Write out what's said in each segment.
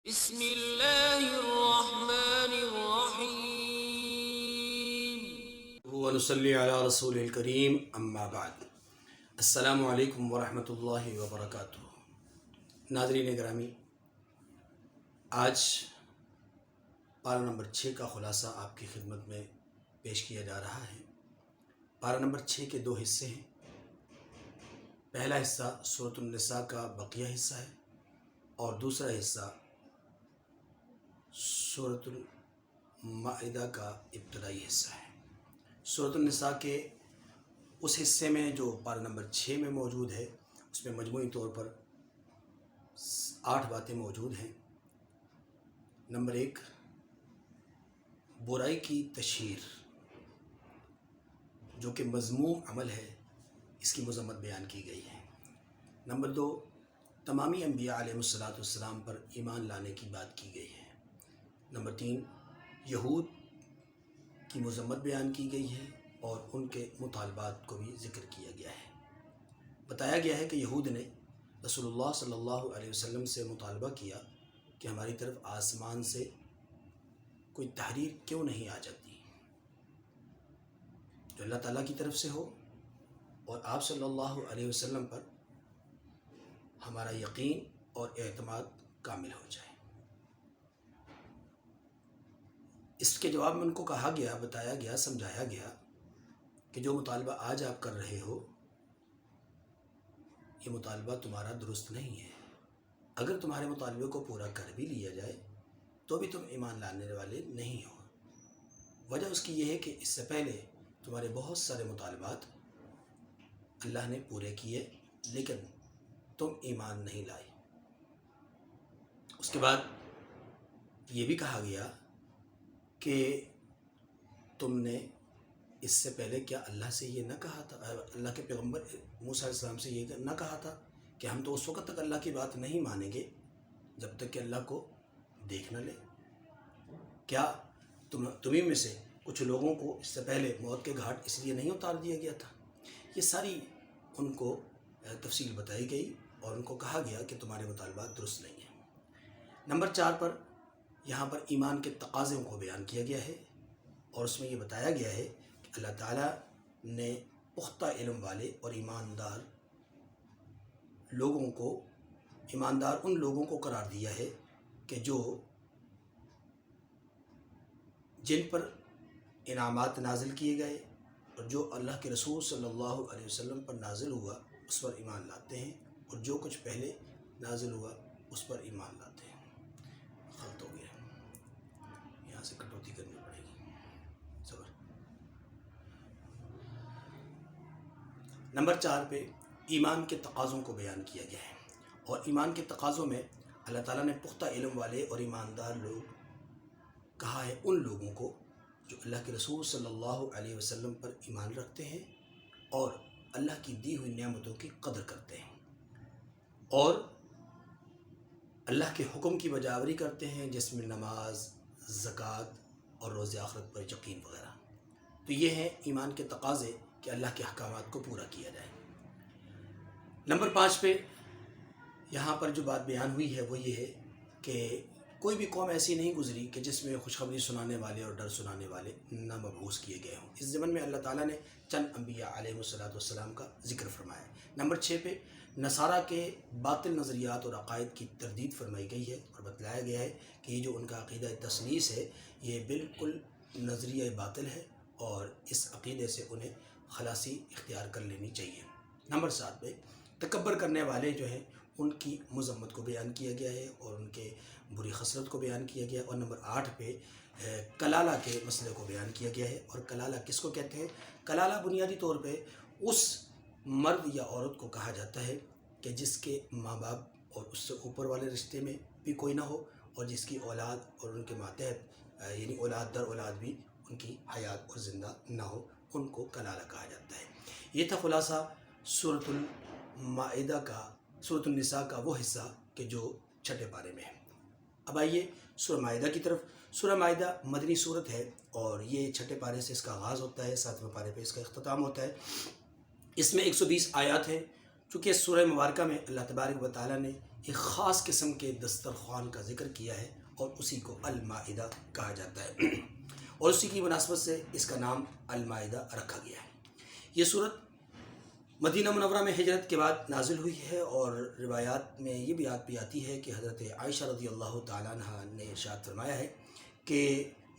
بسم اللہ الرحمن الرحیم ونصلی علی رسول الکریم اما بعد السلام علیکم ورحمۃ اللہ وبرکاتہ۔ ناظرین گرامی، آج پارہ نمبر 6 کا خلاصہ آپ کی خدمت میں پیش کیا جا رہا ہے۔ پارہ نمبر 6 کے 2 حصے ہیں۔ پہلا حصہ سورۃ النساء کا بقیہ حصہ ہے اور دوسرا حصہ سورۃ المائدہ کا ابتدائی حصہ ہے۔ سورۃ النساء کے اس حصے میں جو پارہ نمبر 6 میں موجود ہے، اس میں مجموعی طور پر 8 باتیں موجود ہیں۔ نمبر 1، برائی کی تشہیر، جو کہ مذموم عمل ہے، اس کی مذمت بیان کی گئی ہے۔ نمبر 2، تمامی انبیاء علیہ السلام پر ایمان لانے کی بات کی گئی ہے۔ نمبر 3، یہود کی مذمت بیان کی گئی ہے اور ان کے مطالبات کو بھی ذکر کیا گیا ہے۔ بتایا گیا ہے کہ یہود نے رسول اللہ صلی اللہ علیہ وسلم سے مطالبہ کیا کہ ہماری طرف آسمان سے کوئی تحریر کیوں نہیں آ جاتی جو اللہ تعالیٰ کی طرف سے ہو اور آپ صلی اللہ علیہ وسلم پر ہمارا یقین اور اعتماد کامل ہو جائے۔ اس کے جواب میں ان کو کہا گیا، بتایا گیا، سمجھایا گیا کہ جو مطالبہ آج آپ کر رہے ہو، یہ مطالبہ تمہارا درست نہیں ہے۔ اگر تمہارے مطالبے کو پورا کر بھی لیا جائے تو بھی تم ایمان لانے والے نہیں ہو۔ وجہ اس کی یہ ہے کہ اس سے پہلے تمہارے بہت سارے مطالبات اللہ نے پورے کیے لیکن تم ایمان نہیں لائے۔ اس کے بعد یہ بھی کہا گیا کہ تم نے اس سے پہلے کیا اللہ سے یہ نہ کہا تھا، اللہ کے پیغمبر موسیٰ علیہ السلام سے یہ نہ کہا تھا کہ ہم تو اس وقت تک اللہ کی بات نہیں مانیں گے جب تک کہ اللہ کو دیکھ نہ لے؟ کیا تمہیں میں سے کچھ لوگوں کو اس سے پہلے موت کے گھاٹ اس لیے نہیں اتار دیا گیا تھا؟ یہ ساری ان کو تفصیل بتائی گئی اور ان کو کہا گیا کہ تمہارے مطالبات درست نہیں ہیں۔ نمبر 4 پر یہاں پر ایمان کے تقاضوں کو بیان کیا گیا ہے اور اس میں یہ بتایا گیا ہے کہ اللہ تعالیٰ نے پختہ علم والے اور ایماندار لوگوں کو، ایماندار ان لوگوں کو قرار دیا ہے کہ جن پر انعامات نازل کیے گئے اور جو اللہ کے رسول صلی اللہ علیہ وسلم پر نازل ہوا اس پر ایمان لاتے ہیں، اور جو کچھ پہلے نازل ہوا اس پر ایمان لاتے ہیں۔ غلط ہو گیا، یہاں سے کٹوتی کرنی پڑے گی، صبر۔ نمبر 4 پہ ایمان کے تقاضوں کو بیان کیا گیا ہے اور ایمان کے تقاضوں میں اللہ تعالیٰ نے پختہ علم والے اور ایماندار لوگ کہا ہے ان لوگوں کو جو اللہ کے رسول صلی اللہ علیہ وسلم پر ایمان رکھتے ہیں اور اللہ کی دی ہوئی نعمتوں کی قدر کرتے ہیں اور اللہ کے حکم کی بجاوری کرتے ہیں، جس میں نماز، زکوٰۃ اور روز آخرت پر یقین وغیرہ۔ تو یہ ہیں ایمان کے تقاضے کہ اللہ کے احکامات کو پورا کیا جائے۔ نمبر 5 پہ یہاں پر جو بات بیان ہوئی ہے وہ یہ ہے کہ کوئی بھی قوم ایسی نہیں گزری کہ جس میں خوشخبری سنانے والے اور ڈر سنانے والے نہ مبعوث کیے گئے ہوں۔ اس ضمن میں اللہ تعالیٰ نے چند انبیاء علیہ السلام کا ذکر فرمایا ہے۔ نمبر 6 پہ نصارہ کے باطل نظریات اور عقائد کی تردید فرمائی گئی ہے اور بتلایا گیا ہے کہ یہ جو ان کا عقیدہ تثلیث ہے یہ بالکل نظریہ باطل ہے اور اس عقیدے سے انہیں خلاصی اختیار کر لینی چاہیے۔ نمبر 7 پہ تکبر کرنے والے جو ہیں ان کی مذمت کو بیان کیا گیا ہے اور ان کے بری خصلت کو بیان کیا گیا ہے۔ اور نمبر 8 پہ کلالہ کے مسئلے کو بیان کیا گیا ہے۔ اور کلالہ کس کو کہتے ہیں؟ کلالہ بنیادی طور پہ اس مرد یا عورت کو کہا جاتا ہے کہ جس کے ماں باپ اور اس سے اوپر والے رشتے میں بھی کوئی نہ ہو اور جس کی اولاد اور ان کے ماتحت یعنی اولاد در اولاد بھی ان کی حیات اور زندہ نہ ہو، ان کو کلالہ کہا جاتا ہے۔ یہ تھا خلاصہ سورۃ المائدہ کا، سورۃ النساء کا وہ حصہ کہ جو چھٹے پارے میں ہے۔ اب آئیے سورہ مائدہ کی طرف۔ سورہ مائدہ مدنی سورت ہے اور یہ چھٹے پارے سے اس کا آغاز ہوتا ہے، 7ویں پارے پہ اس کا اختتام ہوتا ہے۔ اس میں 120 آیات ہیں۔ چونکہ سورہ مبارکہ میں اللہ تبارک و تعالیٰ نے ایک خاص قسم کے دسترخوان کا ذکر کیا ہے اور اسی کو المائدہ کہا جاتا ہے، اور اسی کی مناسبت سے اس کا نام المائدہ رکھا گیا ہے۔ یہ صورت مدینہ منورہ میں ہجرت کے بعد نازل ہوئی ہے، اور روایات میں یہ بھی آتی ہے کہ حضرت عائشہ رضی اللہ تعالیٰ عنہ نے ارشاد فرمایا ہے کہ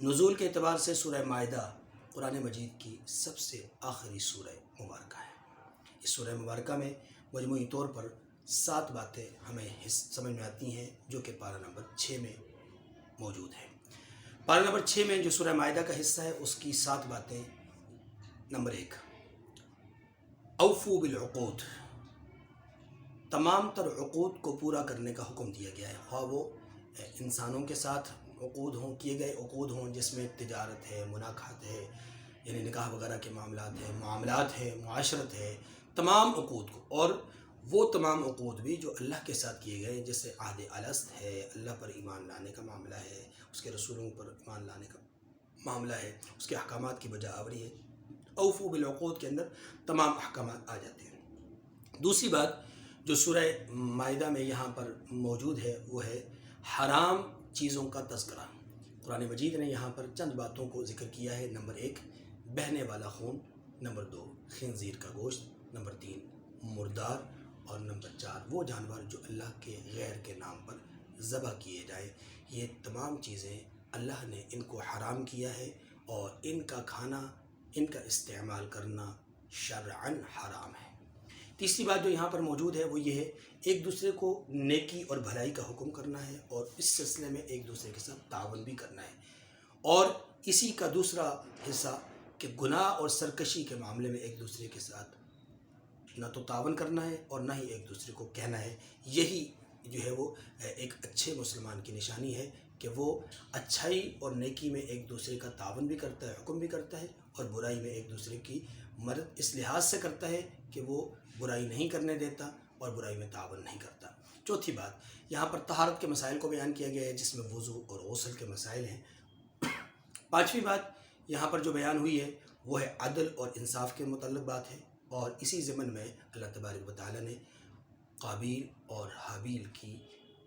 نزول کے اعتبار سے سورہ مائدہ قرآن مجید کی سب سے آخری سورہ مبارکہ ہے۔ اس سورہ مبارکہ میں مجموعی طور پر 7 باتیں ہمیں سمجھ میں آتی ہیں جو کہ پارہ نمبر 6 میں موجود ہے۔ پارہ نمبر 6 میں جو سورہ مائدہ کا حصہ ہے اس کی 7 باتیں: نمبر 1، اوفو بالعقود، تمام تر عقود کو پورا کرنے کا حکم دیا گیا ہے، خواہ وہ انسانوں کے ساتھ عقود ہوں، کیے گئے عقود ہوں جس میں تجارت ہے، مناکحات ہے، یعنی نکاح وغیرہ کے معاملات ہیں، معاشرت ہے، تمام عقود کو، اور وہ تمام عقود بھی جو اللہ کے ساتھ کیے گئے، جیسے عہد الست ہے، اللہ پر ایمان لانے کا معاملہ ہے، اس کے رسولوں پر ایمان لانے کا معاملہ ہے، اس کے احکامات کی بجا آوری ہے۔ اوفو بالعقود کے اندر تمام احکامات آ جاتے ہیں۔ دوسری بات جو سورہ مائدہ میں یہاں پر موجود ہے وہ ہے حرام چیزوں کا تذکرہ۔ قرآن مجید نے یہاں پر چند باتوں کو ذکر کیا ہے: نمبر 1، بہنے والا خون، نمبر 2، خنزیر کا گوشت، نمبر 3، مردار، اور نمبر 4، وہ جانور جو اللہ کے غیر کے نام پر ذبح کیے جائیں۔ یہ تمام چیزیں اللہ نے ان کو حرام کیا ہے، اور ان کا کھانا، ان کا استعمال کرنا شرعاً حرام ہے۔ تیسری بات جو یہاں پر موجود ہے وہ یہ ہے ایک دوسرے کو نیکی اور بھلائی کا حکم کرنا ہے، اور اس سلسلے میں ایک دوسرے کے ساتھ تعاون بھی کرنا ہے، اور اسی کا دوسرا حصہ کہ گناہ اور سرکشی کے معاملے میں ایک دوسرے کے ساتھ نہ تو تعاون کرنا ہے اور نہ ہی ایک دوسرے کو کہنا ہے۔ یہی جو ہے وہ ایک اچھے مسلمان کی نشانی ہے کہ وہ اچھائی اور نیکی میں ایک دوسرے کا تعاون بھی کرتا ہے، حکم بھی کرتا ہے، اور برائی میں ایک دوسرے کی مدد اس لحاظ سے کرتا ہے کہ وہ برائی نہیں کرنے دیتا اور برائی میں تعاون نہیں کرتا۔ چوتھی بات، یہاں پر طہارت کے مسائل کو بیان کیا گیا ہے جس میں وضو اور غسل کے مسائل ہیں۔ پانچویں بات یہاں پر جو بیان ہوئی ہے وہ ہے عدل اور انصاف کے متعلق بات ہے، اور اسی ضمن میں اللہ تبارک و تعالیٰ نے قابیل اور حابیل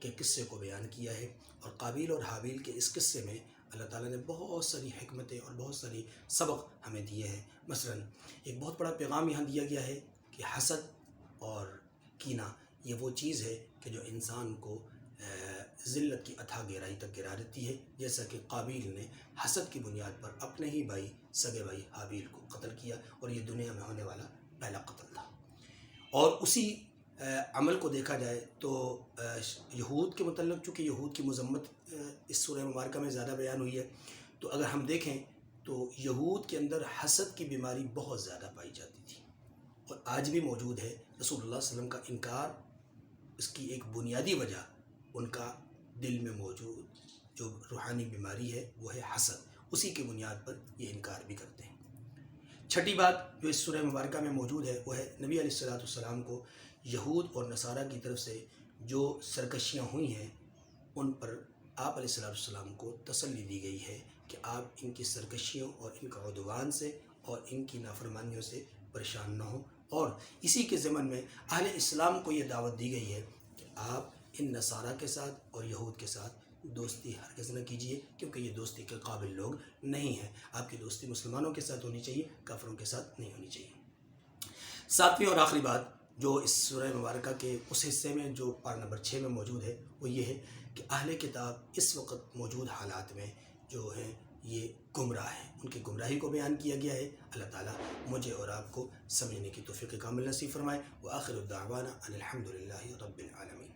کے قصے کو بیان کیا ہے، اور قابیل اور حابیل کے اس قصے میں اللہ تعالیٰ نے بہت ساری حکمتیں اور بہت ساری سبق ہمیں دیے ہیں۔ مثلا ایک بہت بڑا پیغام یہاں دیا گیا ہے کہ حسد اور کینہ یہ وہ چیز ہے کہ جو انسان کو ذلت کی اتھا گہرائی تک گرا دیتی ہے، جیسا کہ قابیل نے حسد کی بنیاد پر اپنے ہی سگے بھائی حابیل کو قتل کیا، اور یہ دنیا میں ہونے والا پہلا قتل تھا۔ اور اسی عمل کو دیکھا جائے تو یہود کے متعلق، چونکہ یہود کی مذمت اس سورہ مبارکہ میں زیادہ بیان ہوئی ہے، تو اگر ہم دیکھیں تو یہود کے اندر حسد کی بیماری بہت زیادہ پائی جاتی تھی، اور آج بھی موجود ہے۔ رسول اللہ صلی اللہ علیہ وسلم کا انکار، اس کی ایک بنیادی وجہ ان کا دل میں موجود جو روحانی بیماری ہے وہ ہے حسد، اسی کی بنیاد پر یہ انکار بھی کرتے ہیں۔ چھٹی بات جو اس سورہ مبارکہ میں موجود ہے وہ ہے نبی علیہ السلام کو یہود اور نصارہ کی طرف سے جو سرکشیاں ہوئی ہیں ان پر آپ علیہ السلام کو تسلی دی گئی ہے کہ آپ ان کی سرکشیوں اور ان کا عدوان سے اور ان کی نافرمانیوں سے پریشان نہ ہوں، اور اسی کے ضمن میں اہل اسلام کو یہ دعوت دی گئی ہے کہ آپ ان نصارہ کے ساتھ اور یہود کے ساتھ دوستی ہرگز نہ کیجیے، کیونکہ یہ دوستی کے قابل لوگ نہیں ہیں۔ آپ کی دوستی مسلمانوں کے ساتھ ہونی چاہیے، کافروں کے ساتھ نہیں ہونی چاہیے۔ ساتویں اور آخری بات جو اس سورہ مبارکہ کے اس حصے میں جو پارہ نمبر 6 میں موجود ہے وہ یہ ہے کہ اہل کتاب اس وقت موجود حالات میں جو ہیں یہ گمراہ ہیں، ان کی گمراہی کو بیان کیا گیا ہے۔ اللہ تعالیٰ مجھے اور آپ کو سمجھنے کی توفیق کامل نصیب فرمائے۔ وآخر الدعوانا ان الحمد للہ رب العالمین۔